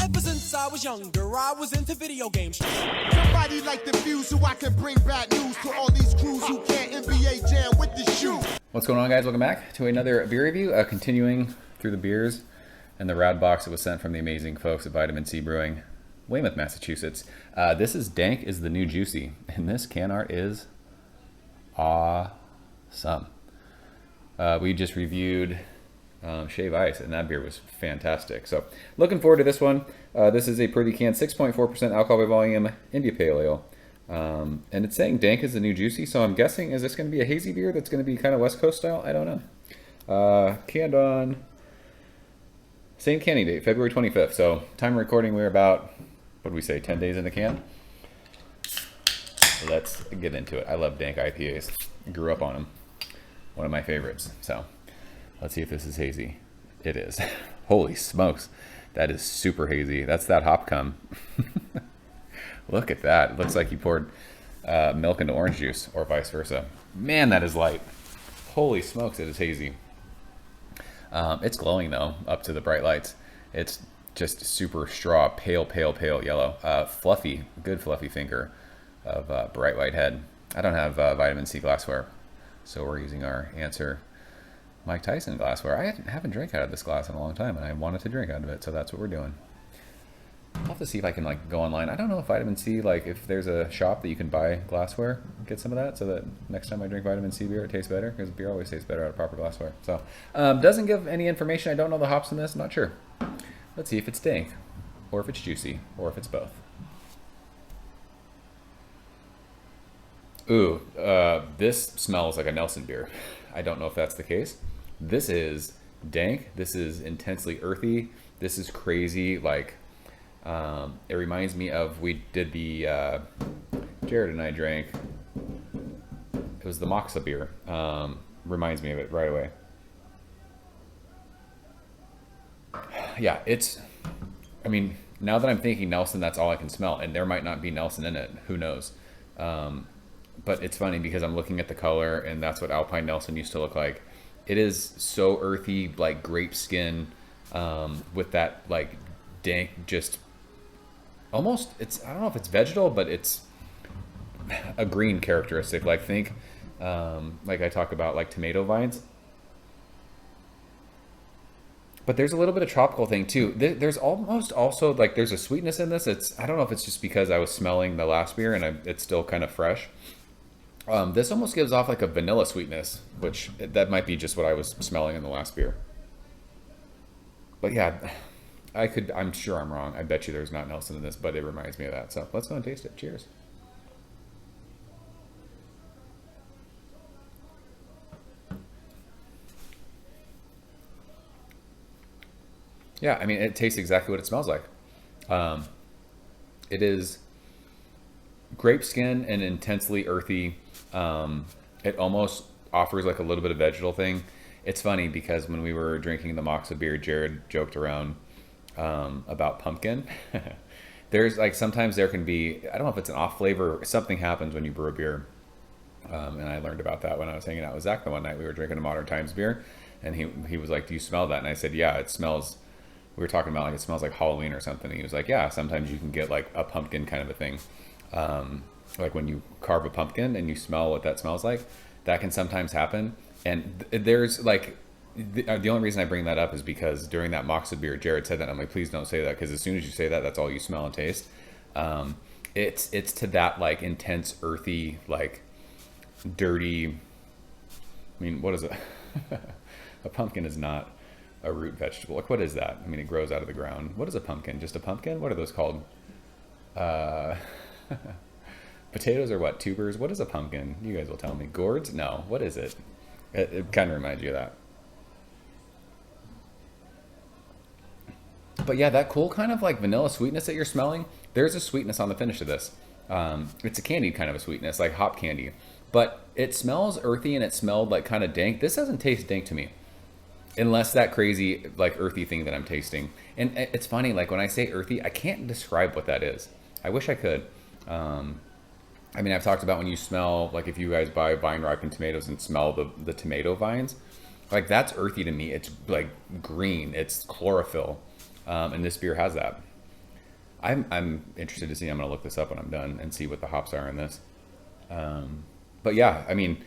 Ever since I was younger, I was into video games. Somebody like the views so I can bring bad news to all these crews who can't NBA jam with the shoe. What's going on, guys? Welcome back to another beer review. Continuing through the beers and the rad box that was sent from the amazing folks at Vitamin C Brewing, Weymouth, Massachusetts. This is Dank is the New Juicy, and this can art is awesome. We just reviewed Shave Ice, and that beer was fantastic. So looking forward to this one. This is a pretty can, 6.4% alcohol by volume India Pale Ale. And it's saying Dank is the New Juicy, so I'm guessing, is this going to be a hazy beer that's going to be kind of West Coast style? I don't know. Canned on same canning date, February 25th. So time of recording, we're about, what do we say, 10 days in the can? Let's get into it. I love Dank IPAs. I grew up on them. One of my favorites. So let's see if this is hazy. It is. Holy smokes. That is super hazy. That's that hop cum. Look at that. It looks like you poured milk into orange juice or vice versa. Man, that is light. Holy smokes, it is hazy. It's glowing though, up to the bright lights. It's just super straw, pale yellow. Fluffy, good fluffy finger of bright white head. I don't have vitamin C glassware, so we're using our Answer Mike Tyson glassware. I haven't drank out of this glass in a long time, and I wanted to drink out of it, so that's what we're doing. I'll have to see if I can like go online. I don't know if vitamin C, like if there's a shop that you can buy glassware, get some of that, so that next time I drink vitamin C beer, it tastes better, because beer always tastes better out of proper glassware. So doesn't give any information. I don't know the hops in this. Not sure. Let's see if it's dank, or if it's juicy, or if it's both. Ooh, this smells like a Nelson beer. I don't know if that's the case. This is dank. This is intensely earthy. This is crazy. Like, it reminds me of, we did the, Jared and I drank, it was the Moxa beer. Reminds me of it right away. Yeah, it's, I mean, now that I'm thinking Nelson, that's all I can smell. And there might not be Nelson in it. Who knows? But it's funny because I'm looking at the color, and that's what Alpine Nelson used to look like. It is so earthy, like grape skin, with that like dank, just almost, it's, I don't know if it's vegetal, but it's a green characteristic. Like think, like I talk about like tomato vines. But there's a little bit of tropical thing too. There's almost also like there's a sweetness in this. It's, I don't know if it's just because I was smelling the last beer and it's still kind of fresh. This almost gives off like a vanilla sweetness, which that might be just what I was smelling in the last beer. But yeah, I'm sure I'm wrong. I bet you there's not Nelson in this, but it reminds me of that. So let's go and taste it. Cheers. Yeah, I mean, it tastes exactly what it smells like. It is grape skin and intensely earthy. It almost offers like a little bit of vegetal thing. It's funny because when we were drinking the Moxa beer, Jared joked around about pumpkin. There's like, sometimes there can be, I don't know if it's an off flavor, something happens when you brew a beer. And I learned about that when I was hanging out with Zach the one night. We were drinking a Modern Times beer, and he was like, do you smell that? And I said, yeah, it smells, we were talking about like it smells like Halloween or something. And he was like, yeah, sometimes you can get like a pumpkin kind of a thing. Like when you carve a pumpkin and you smell what that smells like, that can sometimes happen. And there's like, the only reason I bring that up is because during that Moxa beer, Jared said that. I'm like, please don't say that, because as soon as you say that, that's all you smell and taste. It's to that like intense, earthy, like dirty, I mean, what is it? A pumpkin is not a root vegetable. Like, what is that? I mean, it grows out of the ground. What is a pumpkin? Just a pumpkin? What are those called? Potatoes are what? Tubers? What is a pumpkin? You guys will tell me. Gourds? No. What is it? It kind of reminds you of that. But yeah, that cool kind of like vanilla sweetness that you're smelling, there's a sweetness on the finish of this. It's a candied kind of a sweetness, like hop candy. But it smells earthy, and it smelled like kind of dank. This doesn't taste dank to me, unless that crazy like earthy thing that I'm tasting. And it's funny, like when I say earthy, I can't describe what that is. I wish I could. I mean, I've talked about when you smell, like if you guys buy vine ripened tomatoes and smell the tomato vines, like that's earthy to me. It's like green, it's chlorophyll. And this beer has that. I'm interested to see. I'm gonna look this up when I'm done and see what the hops are in this. But yeah, I mean,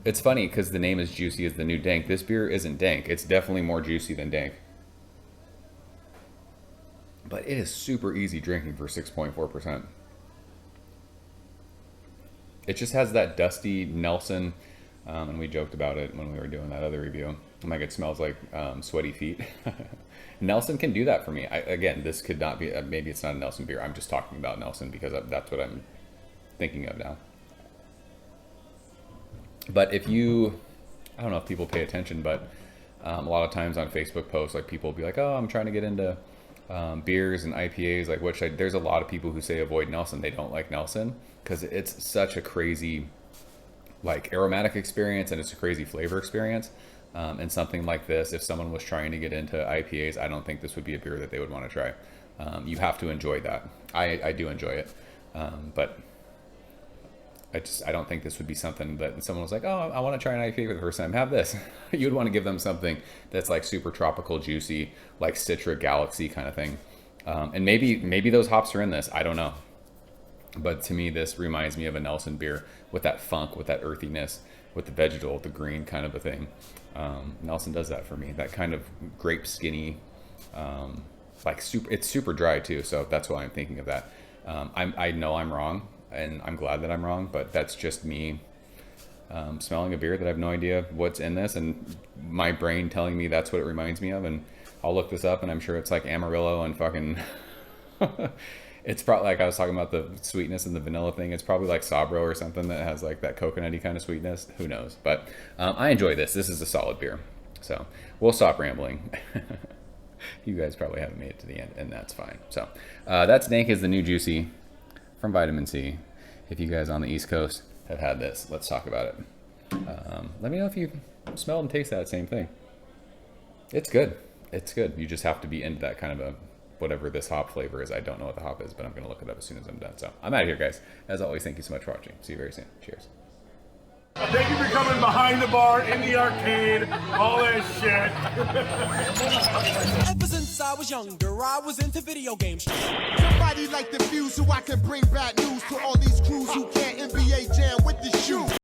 it's funny because the name is Juicy as the new Dank. This beer isn't dank. It's definitely more juicy than dank. But it is super easy drinking for 6.4%. It just has that dusty Nelson, and we joked about it when we were doing that other review. I'm like, it smells like sweaty feet. Nelson can do that for me. Again, this could not be, maybe it's not a Nelson beer. I'm just talking about Nelson because that's what I'm thinking of now. But if you, I don't know if people pay attention, but a lot of times on Facebook posts, like people will be like, oh, I'm trying to get into beers and IPAs, like there's a lot of people who say avoid Nelson. They don't like Nelson because it's such a crazy like aromatic experience and it's a crazy flavor experience. And something like this, if someone was trying to get into IPAs, I don't think this would be a beer that they would want to try. You have to enjoy that. I do enjoy it, but I don't think this would be something that someone was like, oh, I want to try an IPA for the first time. Have this. You'd want to give them something that's like super tropical, juicy, like Citra Galaxy kind of thing. And maybe those hops are in this. I don't know. But to me, this reminds me of a Nelson beer with that funk, with that earthiness, with the vegetal, the green kind of a thing. Nelson does that for me. That kind of grape skinny, like it's super dry too. So that's why I'm thinking of that. I know I'm wrong. And I'm glad that I'm wrong, but that's just me smelling a beer that I have no idea what's in this, and my brain telling me that's what it reminds me of. And I'll look this up, and I'm sure it's like Amarillo and fucking. It's probably like I was talking about the sweetness and the vanilla thing. It's probably like Sabro or something that has like that coconutty kind of sweetness. Who knows? But I enjoy this. This is a solid beer. So we'll stop rambling. You guys probably haven't made it to the end, and that's fine. So that's Dank is the new Juicy from Vitamin C. If you guys on the East Coast have had this, let's talk about it. Let me know if you smell and taste that same thing. It's good. It's good. You just have to be into that kind of a whatever this hop flavor is. I don't know what the hop is, but I'm going to look it up as soon as I'm done. So I'm out of here, guys. As always, thank you so much for watching. See you very soon. Cheers. Thank you for coming behind the bar, in the arcade, all that shit. Ever since I was younger, I was into video games. Somebody like the Fuse so I can bring bad news to all these crews who can't NBA jam with the shoe.